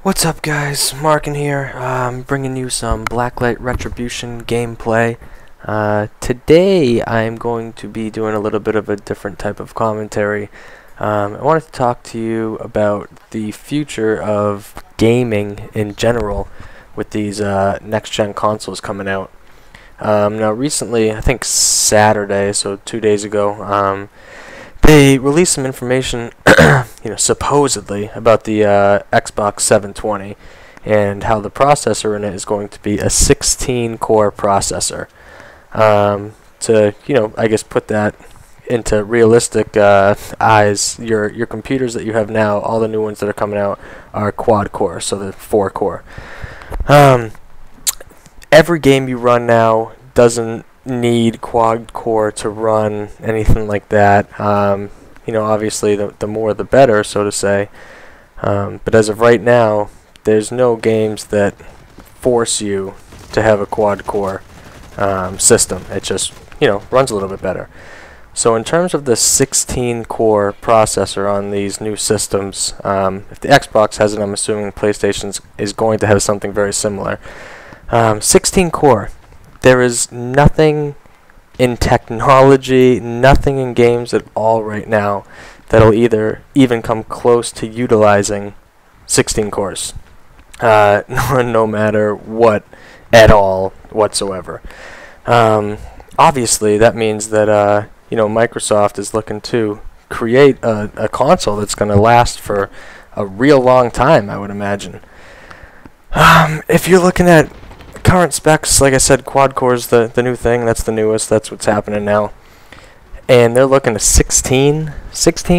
What's up guys, Markin here, bringing you some Blacklight Retribution gameplay. Today I'm going to be doing a little bit of a different type of commentary. I wanted to talk to you about the future of gaming in general with these next-gen consoles coming out. Now recently, I think Saturday, so 2 days ago, they released some information, supposedly about the Xbox 720 and how the processor in it is going to be a 16-core processor. I guess put that into realistic eyes, your computers that you have now, all the new ones that are coming out, are quad-core, so the 4-core. Every game you run now doesn't need quad core to run anything like that. Obviously the more the better, so to say, but as of right now there's no games that force you to have a quad core system. It just runs a little bit better. So in terms of the 16 core processor on these new systems, if the Xbox has it, I'm assuming PlayStation is going to have something very similar. 16 core. There is nothing in technology, nothing in games at all right now that'll even come close to utilizing 16 cores. No matter what at all whatsoever. Obviously, that means that Microsoft is looking to create a console that's going to last for a real long time, I would imagine. If you're looking at current specs, like I said, quad core is the new thing. That's the newest. That's what's happening now. And they're looking at 16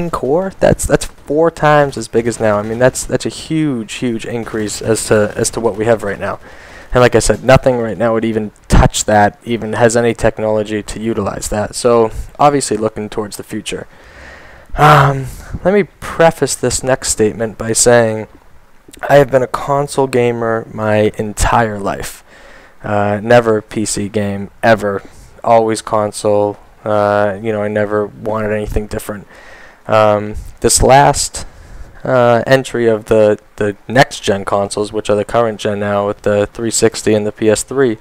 core. That's 4 times as big as now. I mean, that's a huge increase as to what we have right now. And like I said, nothing right now would even touch that, even has any technology to utilize that. So obviously looking towards the future. Let me preface this next statement by saying I have been a console gamer my entire life. Never PC game, ever. Always console. I never wanted anything different. This last entry of the next gen consoles, which are the current gen now with the 360 and the PS3,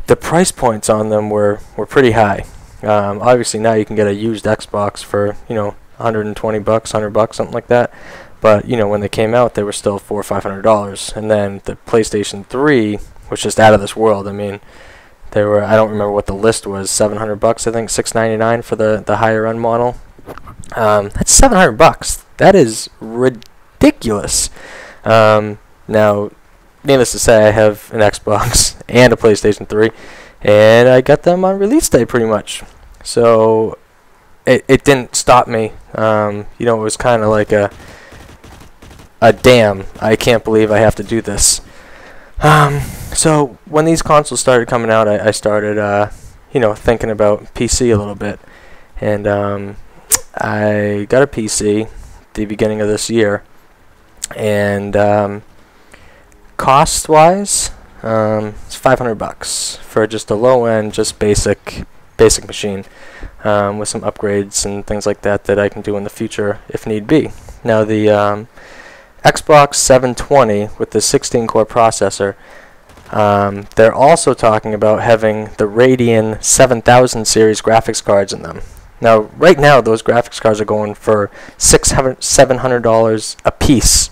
the price points on them were pretty high. Obviously now you can get a used Xbox for 120 bucks, 100 bucks, something like that. But when they came out, they were still $400 or $500. And then the PlayStation 3 was just out of this world. I mean, they were, I don't remember what the list was, 700 bucks, I think, $699 for the higher end model. That's 700 bucks. That is ridiculous. Now, needless to say, I have an Xbox and a PlayStation 3, and I got them on release day pretty much. So it didn't stop me. It was kind of like a damn, I can't believe I have to do this. So when these consoles started coming out, I started, thinking about PC a little bit. And I got a PC at the beginning of this year. And cost-wise, it's 500 bucks for just a low-end, just basic machine, with some upgrades and things like that I can do in the future if need be. Now the Xbox 720 with the 16-core processor, they're also talking about having the Radeon 7000 series graphics cards in them. Now, right now, those graphics cards are going for $700 a piece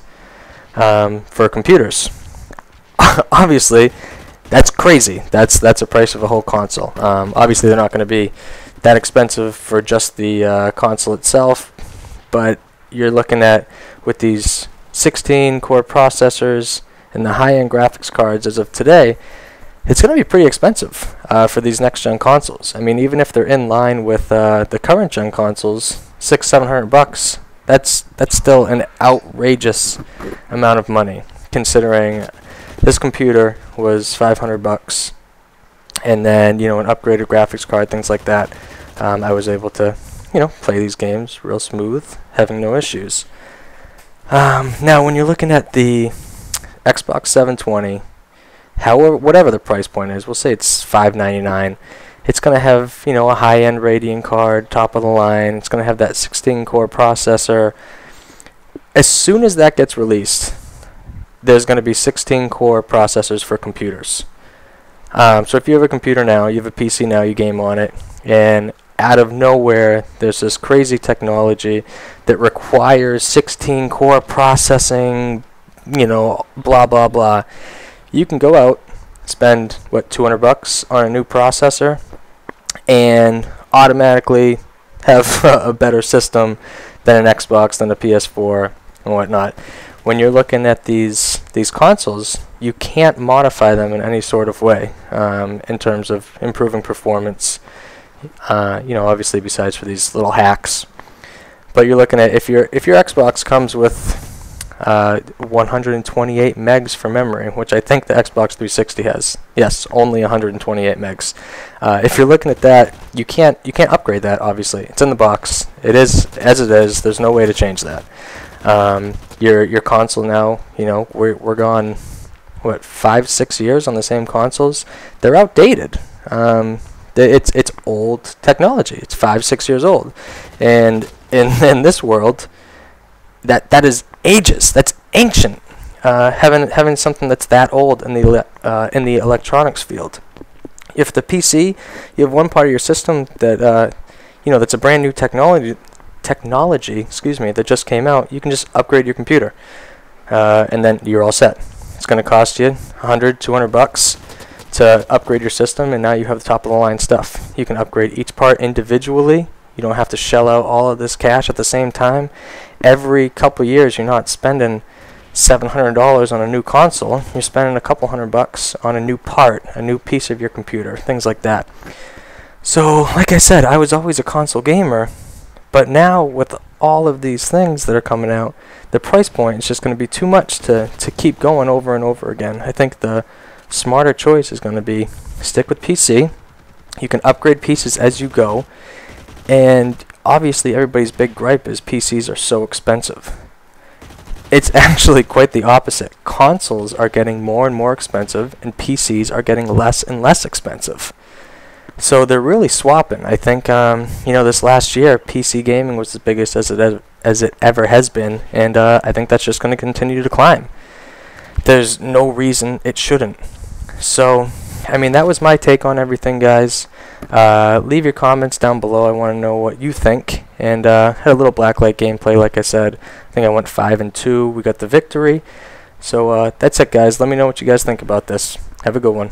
for computers. Obviously, that's crazy. That's a price of a whole console. Obviously, they're not going to be that expensive for just the console itself, but you're looking at, with these 16-core processors and the high-end graphics cards as of today, it's going to be pretty expensive for these next-gen consoles. I mean, even if they're in line with the current-gen consoles, $600-700 bucks, that's still an outrageous amount of money, considering this computer was 500 bucks, and then an upgraded graphics card, things like that. I was able to play these games real smooth, having no issues. Now, when you're looking at the Xbox 720, whatever the price point is, we'll say it's $599. It's going to have, a high-end Radeon card, top of the line. It's going to have that 16-core processor. As soon as that gets released, there's going to be 16 core processors for computers. So if you have a computer now, you have a PC now, you game on it, and out of nowhere there's this crazy technology that requires 16 core processing, you know, blah blah blah. You can go out, spend what, $200 on a new processor, and automatically have a better system than an Xbox, than a PS4, and whatnot. When you're looking at these consoles, you can't modify them in any sort of way in terms of improving performance. You know, obviously besides for these little hacks. But you're looking at, if your Xbox comes with 128 megs for memory, which I think the Xbox 360 has. Yes, only 128 megs. If you're looking at that, you can't upgrade that. Obviously, it's in the box. It is as it is. There's no way to change that. Your console now, you know, we're gone, what, 5-6 years on the same consoles. They're outdated. It's old technology. It's 5-6 years old, and in this world, that is ages. That's ancient. Having something that's that old in the electronics field. If the PC, you have one part of your system that you know, that's a brand new technology, excuse me, that just came out, you can just upgrade your computer, and then you're all set. It's going to cost you $100-$200 to upgrade your system, and now you have the top of the line stuff. You can upgrade each part individually. You don't have to shell out all of this cash at the same time. Every couple years, you're not spending $700 on a new console. You're spending a couple $100 on a new part, a new piece of your computer, things like that. So, like I said, I was always a console gamer, but now with all of these things that are coming out, the price point is just going to be too much to keep going over and over again. I think the smarter choice is going to be stick with PC. You can upgrade pieces as you go, and obviously everybody's big gripe is PCs are so expensive. It's actually quite the opposite. Consoles are getting more and more expensive, and PCs are getting less and less expensive. So they're really swapping. I think you know, this last year PC gaming was the biggest as it ever has been, and I think that's just going to continue to climb. There's no reason it shouldn't. So, I mean, that was my take on everything, guys. Leave your comments down below. I want to know what you think. And had a little Blacklight gameplay, like I said. I think I went 5-2. We got the victory. So that's it, guys. Let me know what you guys think about this. Have a good one.